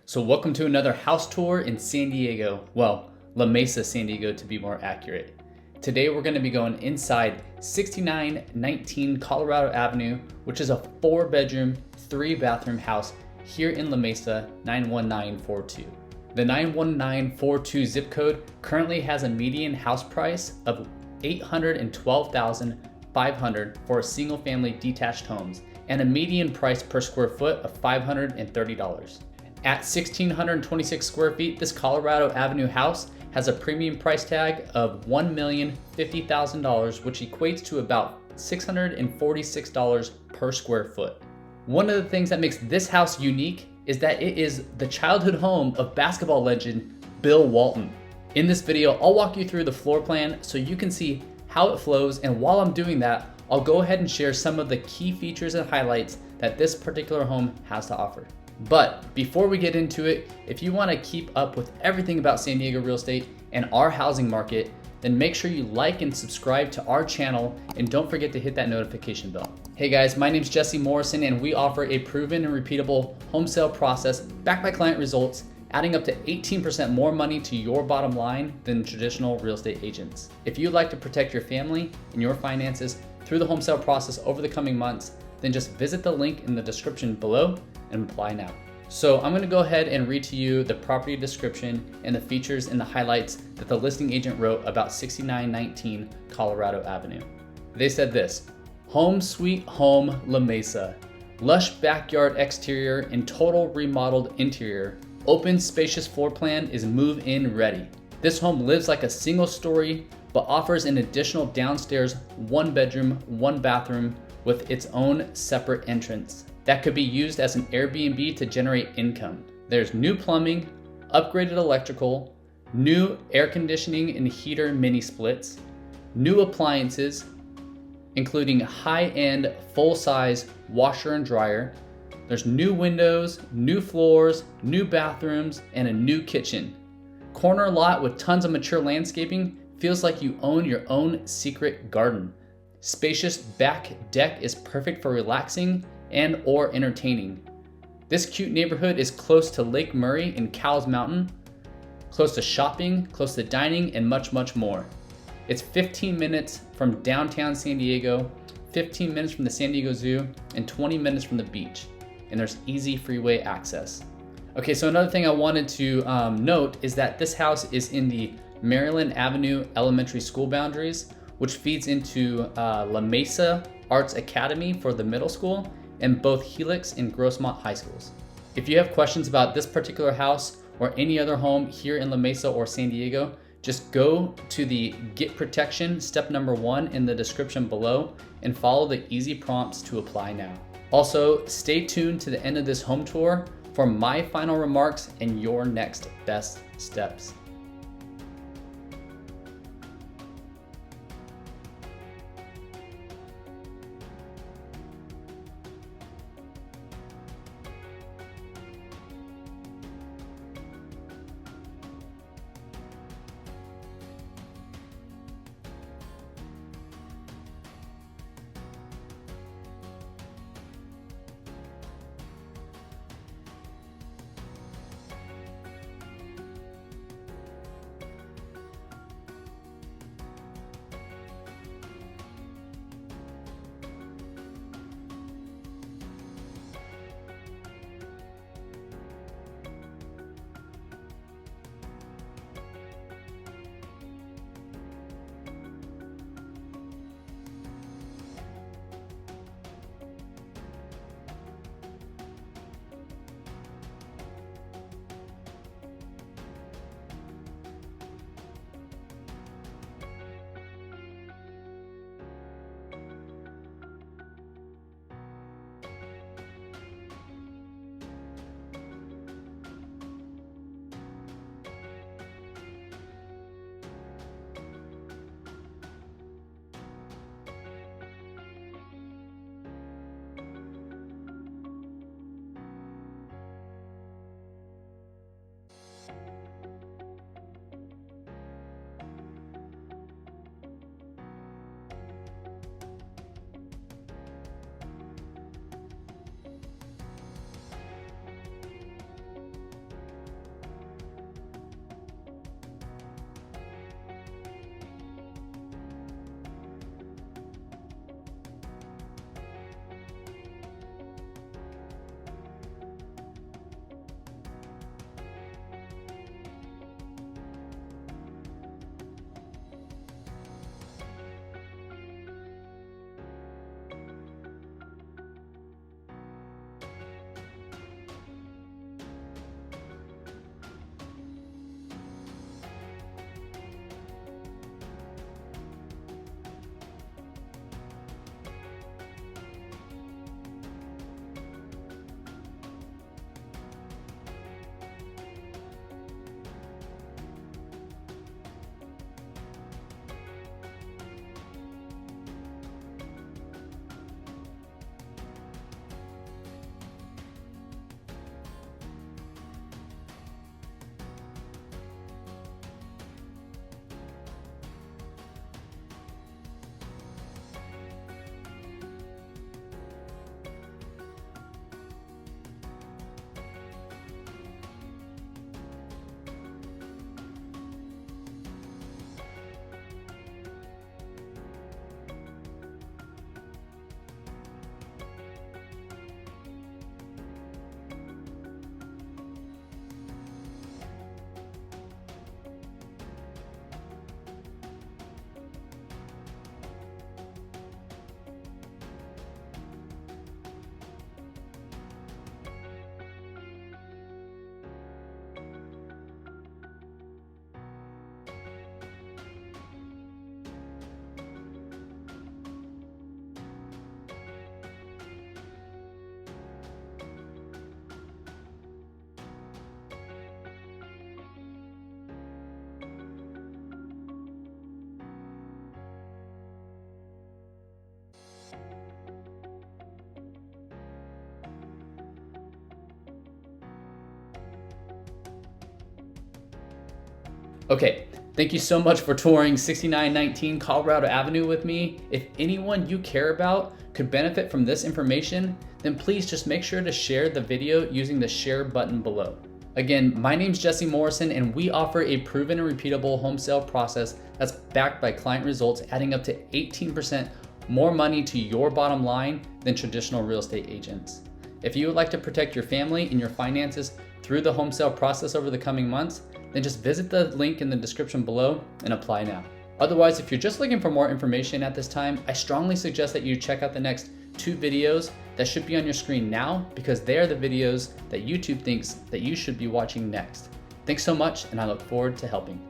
So welcome to another house tour in San Diego. Well, La Mesa, San Diego to be more accurate. Today we're going to be going inside 6919 Colorado Avenue, which is a 4-bedroom, 3-bathroom house here in La Mesa, 91942. The 91942 zip code currently has a median house price of $812,500 for a single family detached homes and a median price per square foot of $530. At 1,626 square feet, this Colorado Avenue house has a premium price tag of $1,050,000, which equates to about $646 per square foot. One of the things that makes this house unique is that it is the childhood home of basketball legend Bill Walton. In this video, I'll walk you through the floor plan so you can see how it flows, and while I'm doing that, I'll go ahead and share some of the key features and highlights that this particular home has to offer. But before we get into it, if you want to keep up with everything about San Diego real estate and our housing market, then make sure you like and subscribe to our channel, and don't forget to hit that notification bell. Hey guys, my name's Morrison, and we offer a proven and repeatable home sale process backed by client results, adding up to 18% more money to your bottom line than traditional real estate agents. If you'd like to protect your family and your finances through the home sale process over the coming months, then just visit the link in the description below and apply now. So I'm going to go ahead and read to you the property description and the features and the highlights that the listing agent wrote about 6919 Colorado Avenue. They said this: home sweet home La Mesa, lush backyard exterior and total remodeled interior. Open spacious floor plan is move-in ready. This home lives like a single story, but offers an additional downstairs 1-bedroom, 1-bathroom with its own separate entrance that could be used as an Airbnb to generate income. There's new plumbing, upgraded electrical, new air conditioning and heater mini splits, new appliances, including high-end full-size washer and dryer. There's new windows, new floors, new bathrooms, and a new kitchen. Corner lot with tons of mature landscaping feels like you own your own secret garden. Spacious back deck is perfect for relaxing and or entertaining. This cute neighborhood is close to Lake Murray and Cowles Mountain, close to shopping, close to dining, and much, much more. It's 15 minutes from downtown San Diego, 15 minutes from the San Diego Zoo, and 20 minutes from the beach. And there's easy freeway access. Okay, so another thing I wanted to note is that this house is in the Maryland Avenue Elementary School boundaries, which feeds into La Mesa Arts Academy for the middle school, and both Helix and Grossmont high schools. If you have questions about this particular house or any other home here in La Mesa or San Diego, just go to the Get Protection step number 1 in the description below and follow the easy prompts to apply now. Also, stay tuned to the end of this home tour for my final remarks and your next best steps. Okay, thank you so much for touring 6919 Colorado Avenue with me. If anyone you care about could benefit from this information, then please just make sure to share the video using the share button below. Again, my name's Jesse Morrison, and we offer a proven and repeatable home sale process that's backed by client results, adding up to 18% more money to your bottom line than traditional real estate agents. If you would like to protect your family and your finances through the home sale process over the coming months, then just visit the link in the description below and apply now. Otherwise, if you're just looking for more information at this time, I strongly suggest that you check out the next 2 videos that should be on your screen now, because they are the videos that YouTube thinks that you should be watching next. Thanks so much, and I look forward to helping.